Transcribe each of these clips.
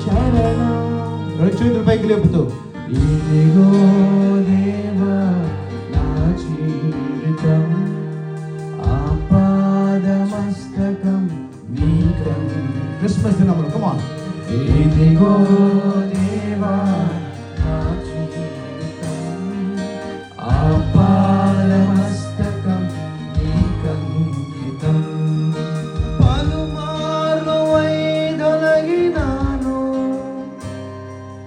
చరణం. రెండు చేతులు పైకి లేపుతూ ఇదిగో దేవా నా జీవితం, ఆపాదమస్తకం నీకంకితం. క్రిస్మస్ దినములు కమాన్. ఇదిగో దేవా నా జీవితం, ఆపాదమస్తకం నీకంకితం. పలుమార్లు వైదొలగినాను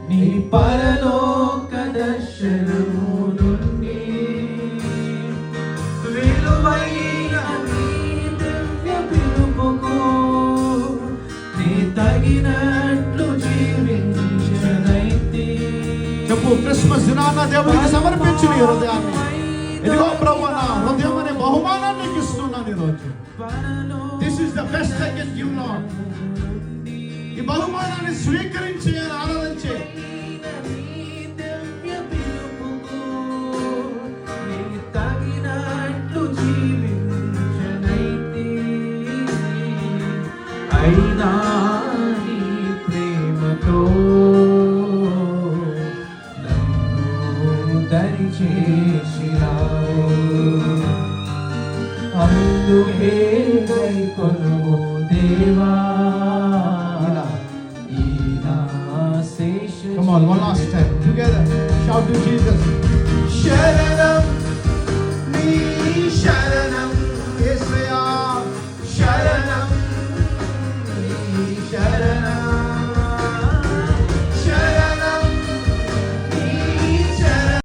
నీ పరలోక దర్శనము నుండి, విలువైన నీ దివ్య పిలుపుకు నీ తగినట్లు జీవించనైతి. చెప్పు, క్రిస్మస్ దినాన దేవుడికి సమర్పించిన ఈ హృదయాన్ని. ఇదిగో ప్రభువా, నా హృదయం అనే బహుమానాన్ని నీకు ఇస్తున్నాను ఈరోజు. This is the best I can give lord. ఈ బహుమానాన్ని స్వీకరించి ఆరాధించే